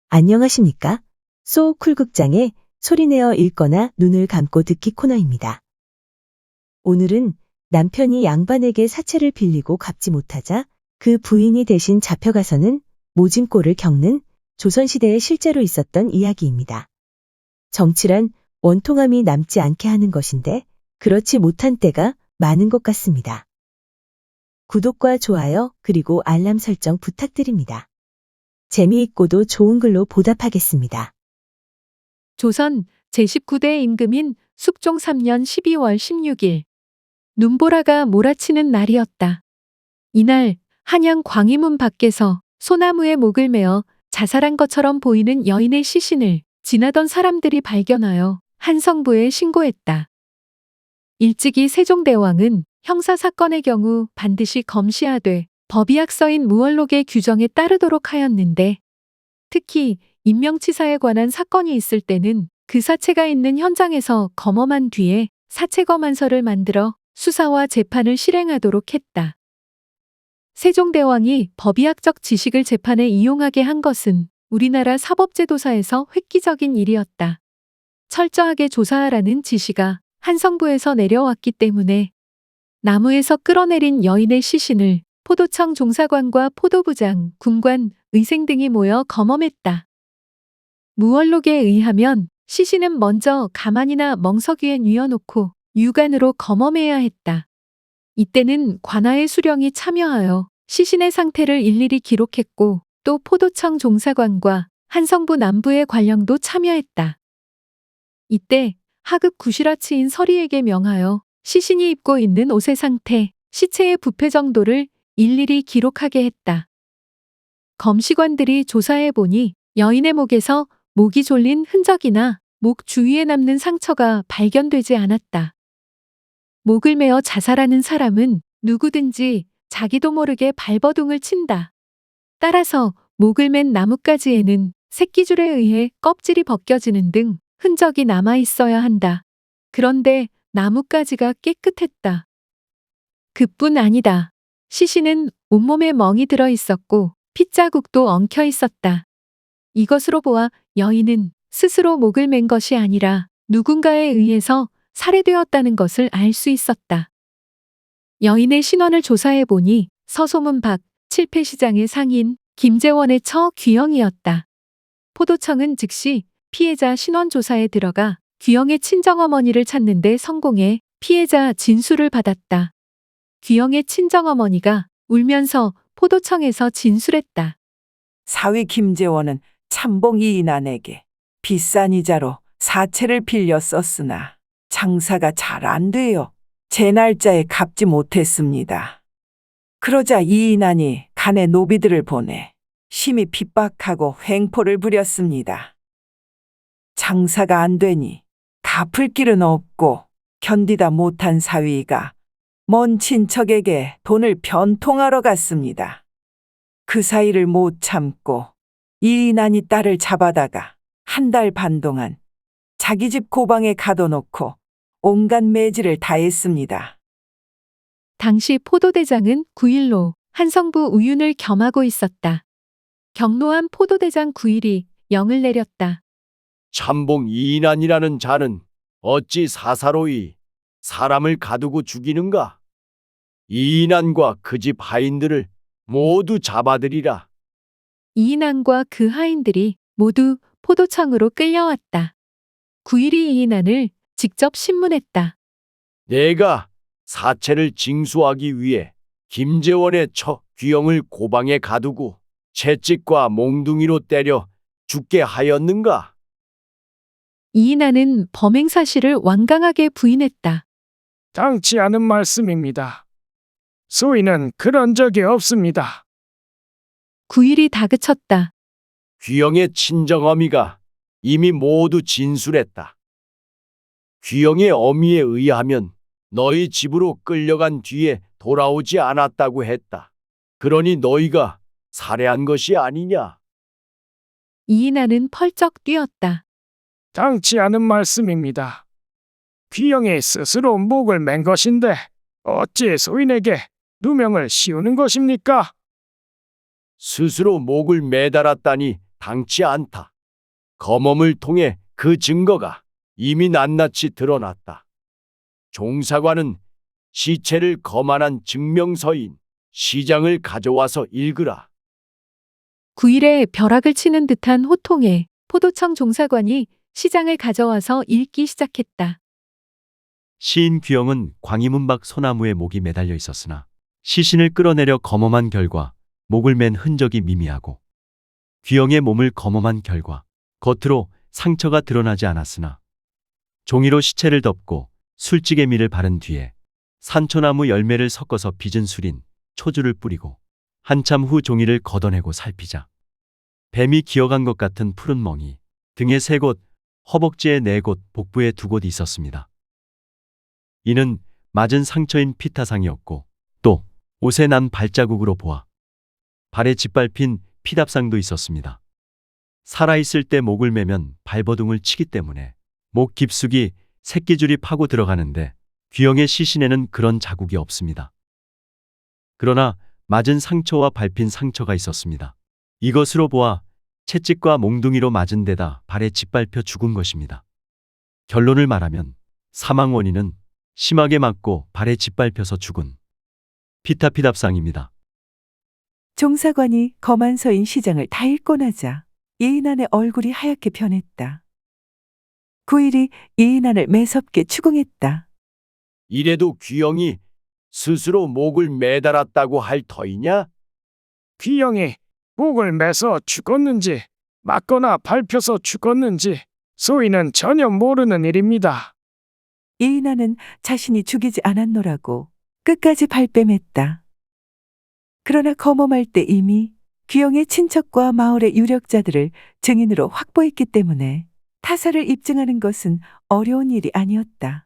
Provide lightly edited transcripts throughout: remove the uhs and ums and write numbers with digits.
안녕하십니까? 소쿨극장의 소리내어 읽거나 눈을 감고 듣기 코너입니다. 오늘은 남편이 양반에게 사채를 빌리고 갚지 못하자 그 부인이 대신 잡혀가서는 모진꼴을 겪는 조선시대에 실제로 있었던 이야기입니다. 정치란 원통함이 남지 않게 하는 것인데 그렇지 못한 때가 많은 것 같습니다. 구독과 좋아요 그리고 알람 설정 부탁드립니다. 재미있고도 좋은 글로 보답하겠습니다. 조선 제19대 임금인 숙종 3년 12월 16일 눈보라가 몰아치는 날이었다. 이날 한양 광희문 밖에서 소나무에 목을 메어 자살한 것처럼 보이는 여인의 시신을 지나던 사람들이 발견하여 한성부에 신고했다. 일찍이 세종대왕은 형사사건의 경우 반드시 검시하되 법의학서인 무얼록의 규정에 따르도록 하였는데 특히 인명치사에 관한 사건이 있을 때는 그 사체가 있는 현장에서 검험한 뒤에 사체검안서를 만들어 수사와 재판을 실행하도록 했다. 세종대왕이 법의학적 지식을 재판에 이용하게 한 것은 우리나라 사법제도사에서 획기적인 일이었다. 철저하게 조사하라는 지시가 한성부에서 내려왔기 때문에 나무에서 끌어내린 여인의 시신을 포도청 종사관과 포도부장, 군관, 의생 등이 모여 검험했다. 무얼록에 의하면 시신은 먼저 가만이나 멍석 위에 뉘어놓고 유관으로 검험해야 했다. 이때는 관아의 수령이 참여하여 시신의 상태를 일일이 기록했고 또 포도청 종사관과 한성부 남부의 관령도 참여했다. 이때 하급 구시라치인 서리에게 명하여 시신이 입고 있는 옷의 상태, 시체의 부패 정도를 일일이 기록하게 했다. 검시관들이 조사해 보니 여인의 목에서 목이 졸린 흔적이나 목 주위에 남는 상처가 발견되지 않았다. 목을 메어 자살하는 사람은 누구든지 자기도 모르게 발버둥을 친다. 따라서 목을 맨 나뭇가지에는 새끼줄에 의해 껍질이 벗겨지는 등 흔적이 남아 있어야 한다. 그런데 나뭇가지가 깨끗했다. 그뿐 아니다. 시신은 온몸에 멍이 들어 있었고 핏자국도 엉켜 있었다. 이것으로 보아 여인은 스스로 목을 맨 것이 아니라 누군가에 의해서 살해되었다는 것을 알 수 있었다. 여인의 신원을 조사해 보니 서소문 밖 칠패시장의 상인 김재원의 처 귀영이었다. 포도청은 즉시 피해자 신원 조사에 들어가 귀영의 친정어머니를 찾는 데 성공해 피해자 진술을 받았다. 귀영의 친정어머니가 울면서 포도청에서 진술했다. 사위 김재원은 참봉 이인안에게 비싼 이자로 사채를 빌려 썼으나 장사가 잘 안 돼요. 제 날짜에 갚지 못했습니다. 그러자 이인안이 간에 노비들을 보내 심히 핍박하고 횡포를 부렸습니다. 장사가 안 되니 갚을 길은 없고 견디다 못한 사위가 먼 친척에게 돈을 변통하러 갔습니다. 그 사이를 못 참고 이인안이 딸을 잡아다가 한 달 반 동안 자기 집 고방에 가둬놓고 온갖 매질을 다했습니다. 당시 포도대장은 9일로 한성부 우윤을 겸하고 있었다. 경노한 포도대장 9일이 영을 내렸다. 참봉 이인안이라는 자는 어찌 사사로이 사람을 가두고 죽이는가? 이인안과 그 집 하인들을 모두 잡아들이라. 이인안과 그 하인들이 모두 포도청으로 끌려왔다. 9일이 이인안을 직접 신문했다. 내가 사체를 징수하기 위해 김재원의 처 귀영을 고방에 가두고 채찍과 몽둥이로 때려 죽게 하였는가? 이인안은 범행 사실을 완강하게 부인했다. 당치 않은 말씀입니다. 소인은 그런 적이 없습니다. 9일이 다그쳤다. 귀영의 친정어미가 이미 모두 진술했다. 귀영의 어미에 의하면 너희 집으로 끌려간 뒤에 돌아오지 않았다고 했다. 그러니 너희가 살해한 것이 아니냐? 이인안은 펄쩍 뛰었다. 당치 않은 말씀입니다. 귀영이 스스로 목을 맨 것인데 어찌 소인에게 누명을 씌우는 것입니까? 스스로 목을 매달았다니 당치 않다. 검언을 통해 그 증거가 이미 낱낱이 드러났다. 종사관은 시체를 거만한 증명서인 시장을 가져와서 읽으라. 9일에 벼락을 치는 듯한 호통에 포도청 종사관이 시장을 가져와서 읽기 시작했다. 시인 귀영은 광희문 밖 소나무에 목이 매달려 있었으나 시신을 끌어내려 검험한 결과 목을 맨 흔적이 미미하고 귀영의 몸을 검험한 결과 겉으로 상처가 드러나지 않았으나 종이로 시체를 덮고 술찌개미를 바른 뒤에 산초나무 열매를 섞어서 빚은 술인 초주를 뿌리고 한참 후 종이를 걷어내고 살피자 뱀이 기어간 것 같은 푸른 멍이 등에 3곳, 허벅지에 4곳, 복부에 2곳 있었습니다. 이는 맞은 상처인 피타상이었고 또 옷에 난 발자국으로 보아 발에 짓밟힌 피답상도 있었습니다. 살아있을 때 목을 매면 발버둥을 치기 때문에 목 깊숙이 새끼줄이 파고 들어가는데 귀영의 시신에는 그런 자국이 없습니다. 그러나 맞은 상처와 밟힌 상처가 있었습니다. 이것으로 보아 채찍과 몽둥이로 맞은 데다 발에 짓밟혀 죽은 것입니다. 결론을 말하면 사망 원인은 심하게 맞고 발에 짓밟혀서 죽은 피타피답상입니다. 종사관이 검한 서인 시장을 다 읽고 나자 이인안의 얼굴이 하얗게 변했다. 9일이 이인안을 매섭게 추궁했다. 이래도 귀영이 스스로 목을 매달았다고 할 터이냐? 귀영이 목을 매서 죽었는지 맞거나 밟혀서 죽었는지 소인은 전혀 모르는 일입니다. 이인안은 자신이 죽이지 않았노라고 끝까지 발뺌했다. 그러나 검험할 때 이미 귀영의 친척과 마을의 유력자들을 증인으로 확보했기 때문에 타살을 입증하는 것은 어려운 일이 아니었다.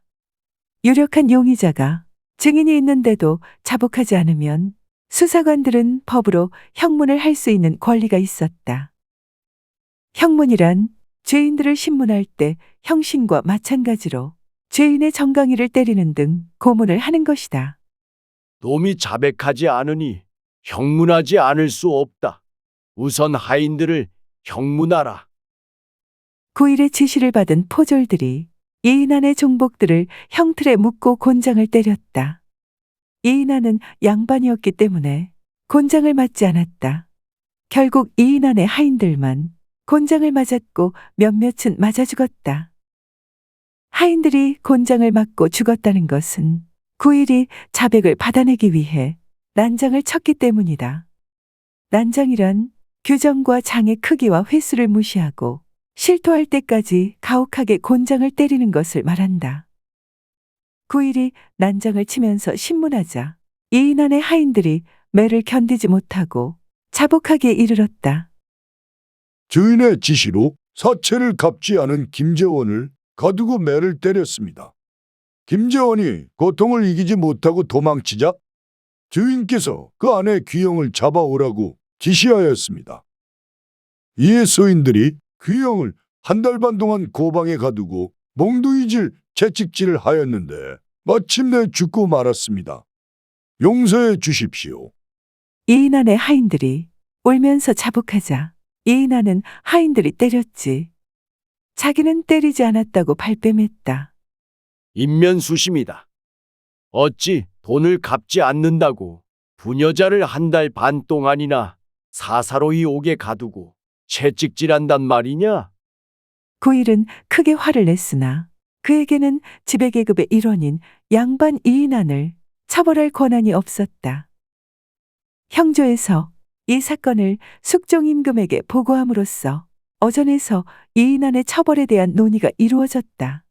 유력한 용의자가 증인이 있는데도 자복하지 않으면 수사관들은 법으로 형문을 할 수 있는 권리가 있었다. 형문이란 죄인들을 신문할 때 형신과 마찬가지로 죄인의 정강이를 때리는 등 고문을 하는 것이다. 놈이 자백하지 않으니 형문하지 않을 수 없다. 우선 하인들을 형문하라. 9일의 지시를 받은 포졸들이 이인안의 종복들을 형틀에 묶고 곤장을 때렸다. 이인안은 양반이었기 때문에 곤장을 맞지 않았다. 결국 이인안의 하인들만 곤장을 맞았고 몇몇은 맞아 죽었다. 하인들이 곤장을 맞고 죽었다는 것은 9일이 자백을 받아내기 위해 난장을 쳤기 때문이다. 난장이란 규정과 장의 크기와 횟수를 무시하고 실토할 때까지 가혹하게 곤장을 때리는 것을 말한다. 9일이 난장을 치면서 신문하자 이인안의 하인들이 매를 견디지 못하고 자복하기에 이르렀다. 주인의 지시로 사체를 갚지 않은 김재원을 가두고 매를 때렸습니다. 김재원이 고통을 이기지 못하고 도망치자 주인께서 그 아내 귀영을 잡아오라고 지시하였습니다. 이에 소인들이 귀영을 1달 반 동안 고방에 가두고 몽둥이질, 채찍질을 하였는데 마침내 죽고 말았습니다. 용서해 주십시오. 이인안의 하인들이 울면서 자복하자 이인안은 하인들이 때렸지. 자기는 때리지 않았다고 발뺌했다. 인면수심이다. 어찌 돈을 갚지 않는다고 부녀자를 1달 반 동안이나 사사로이 옥에 가두고 채찍질한단 말이냐? 9일은 크게 화를 냈으나 그에게는 지배계급의 일원인 양반 이인안을 처벌할 권한이 없었다. 형조에서 이 사건을 숙종임금에게 보고함으로써 어전에서 이인안의 처벌에 대한 논의가 이루어졌다.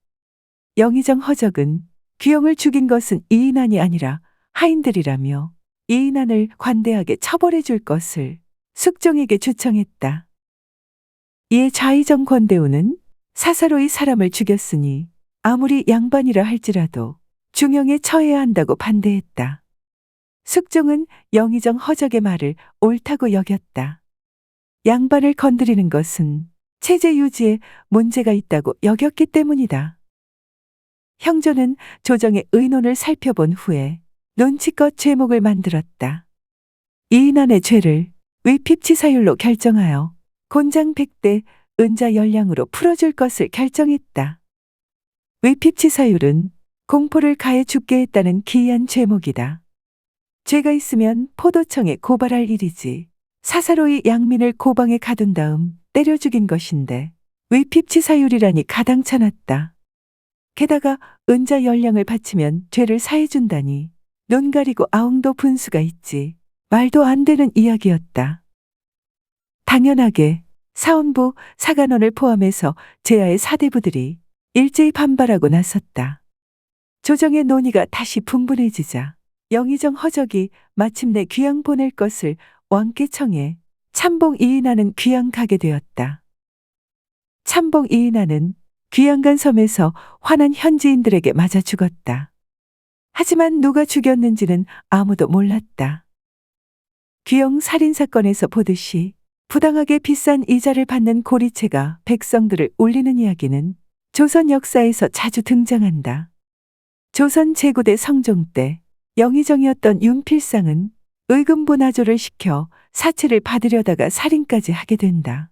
영의정 허적은 귀영을 죽인 것은 이인안이 아니라 하인들이라며 이인안을 관대하게 처벌해 줄 것을 숙종에게 주청했다. 이에 좌의정 권대우는 사사로이 사람을 죽였으니 아무리 양반이라 할지라도 중형에 처해야 한다고 반대했다. 숙종은 영의정 허적의 말을 옳다고 여겼다. 양반을 건드리는 것은 체제 유지에 문제가 있다고 여겼기 때문이다. 형조는 조정의 의논을 살펴본 후에 눈치껏 죄목을 만들었다. 이인안의 죄를 위핍치사율로 결정하여 곤장 100대 은자 열량으로 풀어줄 것을 결정했다. 위핍치사율은 공포를 가해 죽게 했다는 기이한 죄목이다. 죄가 있으면 포도청에 고발할 일이지. 사사로이 양민을 고방에 가둔 다음 때려 죽인 것인데 위핍치사율이라니 가당찮았다. 게다가 은자 열량을 바치면 죄를 사해준다니 눈 가리고 아웅도 분수가 있지. 말도 안 되는 이야기였다. 당연하게 사원부, 사관원을 포함해서 제야의 사대부들이 일제히 반발하고 나섰다. 조정의 논의가 다시 분분해지자 영의정 허적이 마침내 귀양 보낼 것을 왕께 청해 참봉 이인하는 귀양 가게 되었다. 참봉 이인하는 귀양간 섬에서 화난 현지인들에게 맞아 죽었다. 하지만 누가 죽였는지는 아무도 몰랐다. 귀영 살인사건에서 보듯이 부당하게 비싼 이자를 받는 고리채가 백성들을 울리는 이야기는 조선 역사에서 자주 등장한다. 조선 제9대 성종 때 영의정이었던 윤필상은 의금부 나조를 시켜 사채를 받으려다가 살인까지 하게 된다.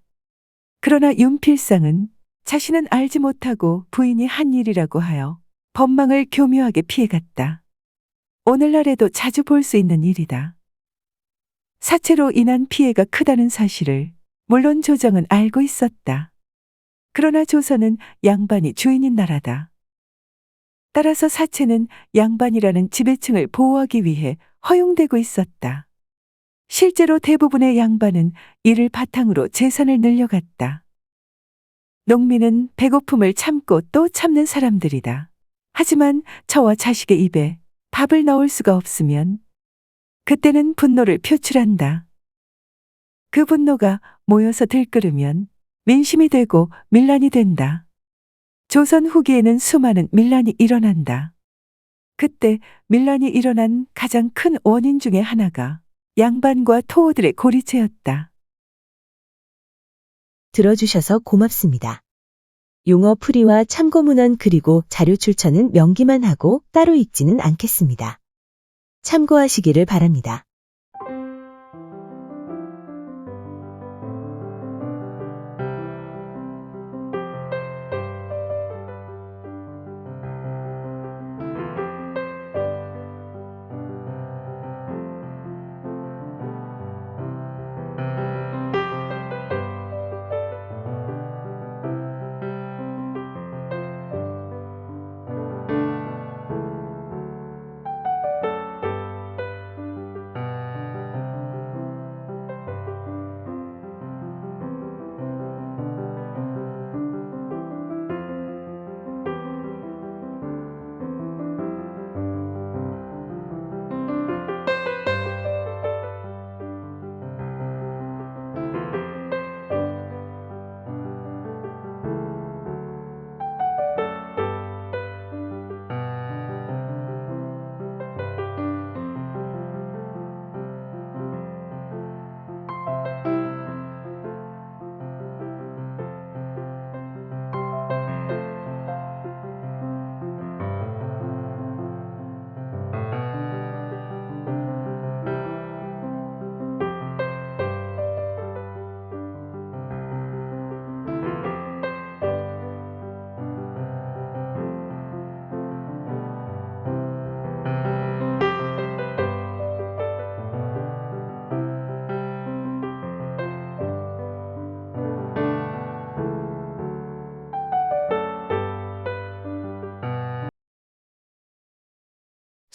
그러나 윤필상은 자신은 알지 못하고 부인이 한 일이라고 하여 법망을 교묘하게 피해갔다. 오늘날에도 자주 볼 수 있는 일이다. 사채로 인한 피해가 크다는 사실을 물론 조정은 알고 있었다. 그러나 조선은 양반이 주인인 나라다. 따라서 사채는 양반이라는 지배층을 보호하기 위해 허용되고 있었다. 실제로 대부분의 양반은 이를 바탕으로 재산을 늘려갔다. 농민은 배고픔을 참고 또 참는 사람들이다. 하지만 저와 자식의 입에 밥을 넣을 수가 없으면 그때는 분노를 표출한다. 그 분노가 모여서 들끓으면 민심이 되고 밀란이 된다. 조선 후기에는 수많은 밀란이 일어난다. 그때 밀란이 일어난 가장 큰 원인 중에 하나가 양반과 토호들의 고리체였다. 들어주셔서 고맙습니다. 용어 풀이와 참고문헌 그리고 자료 출처는 명기만 하고 따로 읽지는 않겠습니다. 참고하시기를 바랍니다.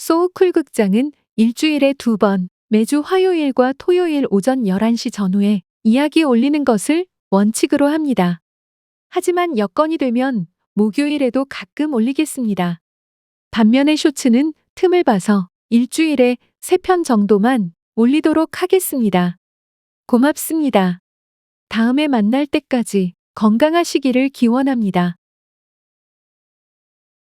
소우쿨 극장은 일주일에 2번, 매주 화요일과 토요일 오전 11시 전후에 이야기 올리는 것을 원칙으로 합니다. 하지만 여건이 되면 목요일에도 가끔 올리겠습니다. 반면에 쇼츠는 틈을 봐서 일주일에 3편 정도만 올리도록 하겠습니다. 고맙습니다. 다음에 만날 때까지 건강하시기를 기원합니다.